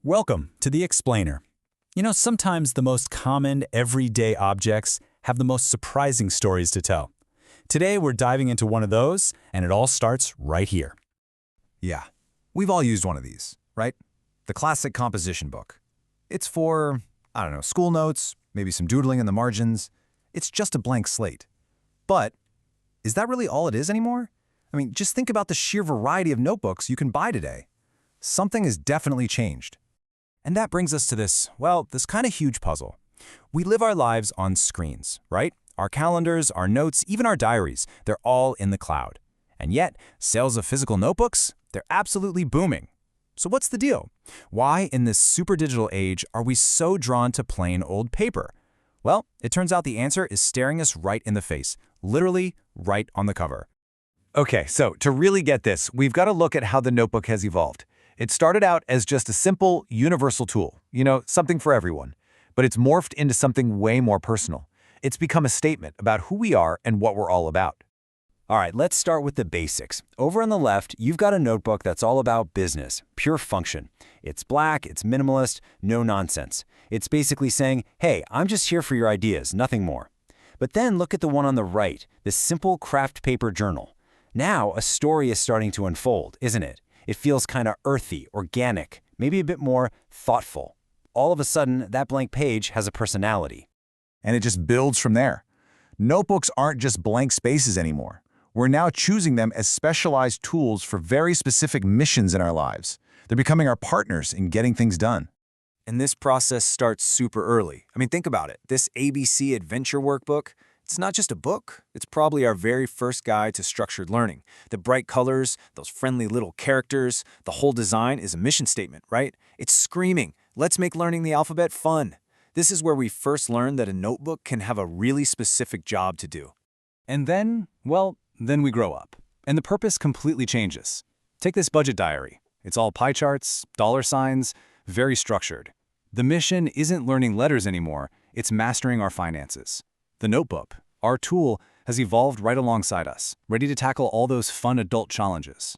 Welcome to The Explainer. Sometimes the most common, everyday objects have the most surprising stories to tell. Today, we're diving into one of those, and it all starts right here. Yeah, we've all used one of these, right? The classic composition book. It's for, school notes, maybe some doodling in the margins. It's just a blank slate. But is that really all it is anymore? Just think about the sheer variety of notebooks you can buy today. Something has definitely changed. And that brings us to this kind of huge puzzle. We live our lives on screens, right? Our calendars, our notes, even our diaries, they're all in the cloud. And yet, sales of physical notebooks, they're absolutely booming. So what's the deal? Why, in this super digital age, are we so drawn to plain old paper? Well, it turns out the answer is staring us right in the face, literally right on the cover. Okay, so to really get this, we've got to look at how the notebook has evolved. It started out as just a simple, universal tool, something for everyone. But it's morphed into something way more personal. It's become a statement about who we are and what we're all about. All right, let's start with the basics. Over on the left, you've got a notebook that's all about business, pure function. It's black, it's minimalist, no nonsense. It's basically saying, hey, I'm just here for your ideas, nothing more. But then look at the one on the right, this simple craft paper journal. Now a story is starting to unfold, isn't it? It feels kind of earthy, organic, maybe a bit more thoughtful. All of a sudden, that blank page has a personality. And it just builds from there. Notebooks aren't just blank spaces anymore. We're now choosing them as specialized tools for very specific missions in our lives. They're becoming our partners in getting things done. And this process starts super early. Think about it. This ABC Adventure Workbook, it's not just a book. It's probably our very first guide to structured learning. The bright colors, those friendly little characters, the whole design is a mission statement, right? It's screaming, let's make learning the alphabet fun. This is where we first learned that a notebook can have a really specific job to do. And then we grow up. And the purpose completely changes. Take this budget diary. It's all pie charts, dollar signs, very structured. The mission isn't learning letters anymore, it's mastering our finances. The notebook, our tool, has evolved right alongside us, ready to tackle all those fun adult challenges.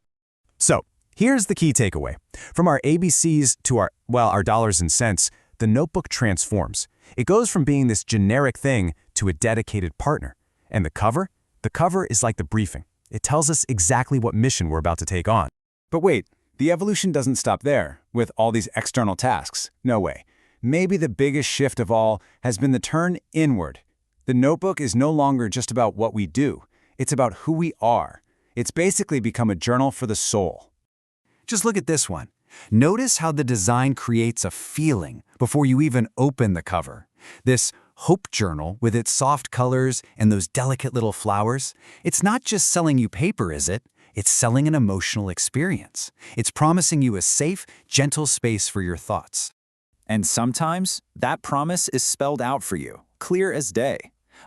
So, here's the key takeaway. From our ABCs to our dollars and cents, the notebook transforms. It goes from being this generic thing to a dedicated partner. And the cover? The cover is like the briefing. It tells us exactly what mission we're about to take on. But wait, the evolution doesn't stop there, with all these external tasks. No way. Maybe the biggest shift of all has been the turn inward. The notebook is no longer just about what we do. It's about who we are. It's basically become a journal for the soul. Just look at this one. Notice how the design creates a feeling before you even open the cover. This hope journal with its soft colors and those delicate little flowers, it's not just selling you paper, is it? It's selling an emotional experience. It's promising you a safe, gentle space for your thoughts. And sometimes that promise is spelled out for you, clear as day.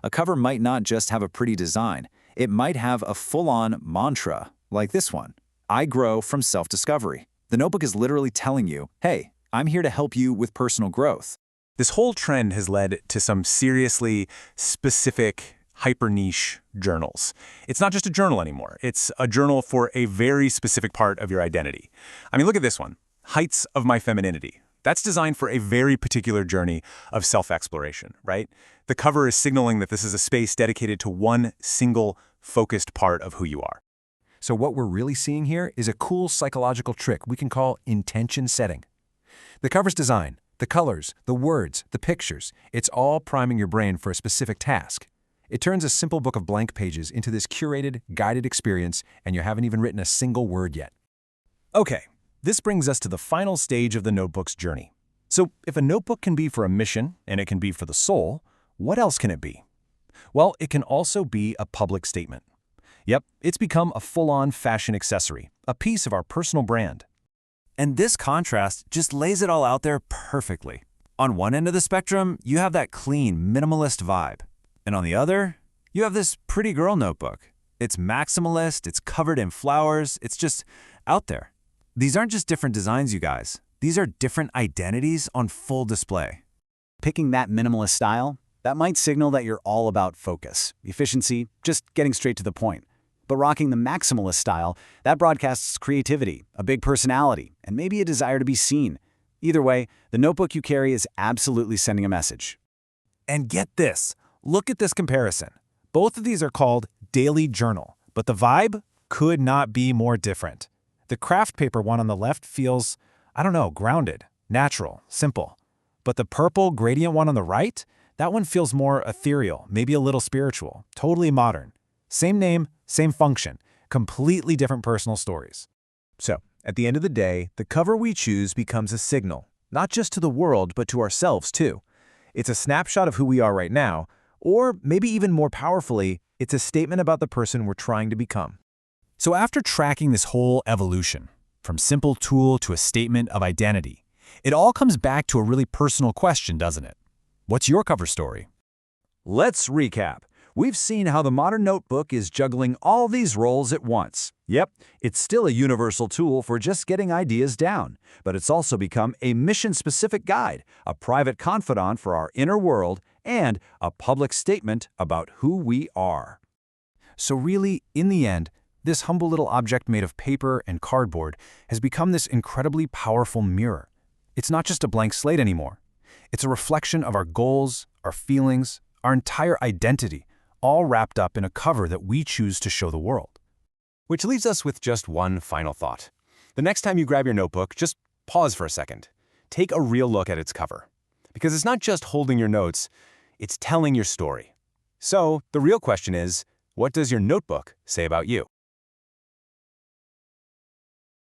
A cover might not just have a pretty design. It might have a full-on mantra, like this one. I grow from self-discovery. The notebook is literally telling you, hey, I'm here to help you with personal growth. This whole trend has led to some seriously specific, hyper-niche journals. It's not just a journal anymore. It's a journal for a very specific part of your identity. Look at this one. Heights of My Femininity. That's designed for a very particular journey of self-exploration, right? The cover is signaling that this is a space dedicated to one single, focused part of who you are. So what we're really seeing here is a cool psychological trick we can call intention setting. The cover's design, the colors, the words, the pictures, it's all priming your brain for a specific task. It turns a simple book of blank pages into this curated, guided experience, and you haven't even written a single word yet. Okay. This brings us to the final stage of the notebook's journey. So if a notebook can be for a mission and it can be for the soul, what else can it be? Well, it can also be a public statement. Yep, it's become a full-on fashion accessory, a piece of our personal brand. And this contrast just lays it all out there perfectly. On one end of the spectrum, you have that clean, minimalist vibe. And on the other, you have this pretty girl notebook. It's maximalist, it's covered in flowers, it's just out there. These aren't just different designs, you guys. These are different identities on full display. Picking that minimalist style, that might signal that you're all about focus, efficiency, just getting straight to the point. But rocking the maximalist style, that broadcasts creativity, a big personality, and maybe a desire to be seen. Either way, the notebook you carry is absolutely sending a message. And get this, look at this comparison. Both of these are called daily journal, but the vibe could not be more different. The craft paper one on the left feels, I don't know, grounded, natural, simple. But the purple gradient one on the right, that one feels more ethereal, maybe a little spiritual, totally modern. Same name, same function, completely different personal stories. So, at the end of the day, the cover we choose becomes a signal, not just to the world, but to ourselves too. It's a snapshot of who we are right now, or maybe even more powerfully, it's a statement about the person we're trying to become. So after tracking this whole evolution, from simple tool to a statement of identity, it all comes back to a really personal question, doesn't it? What's your cover story? Let's recap. We've seen how the modern notebook is juggling all these roles at once. Yep, it's still a universal tool for just getting ideas down, but it's also become a mission-specific guide, a private confidant for our inner world, and a public statement about who we are. So really, in the end, this humble little object made of paper and cardboard has become this incredibly powerful mirror. It's not just a blank slate anymore. It's a reflection of our goals, our feelings, our entire identity, all wrapped up in a cover that we choose to show the world. Which leaves us with just one final thought. The next time you grab your notebook, just pause for a second. Take a real look at its cover. Because it's not just holding your notes, it's telling your story. So, the real question is, what does your notebook say about you?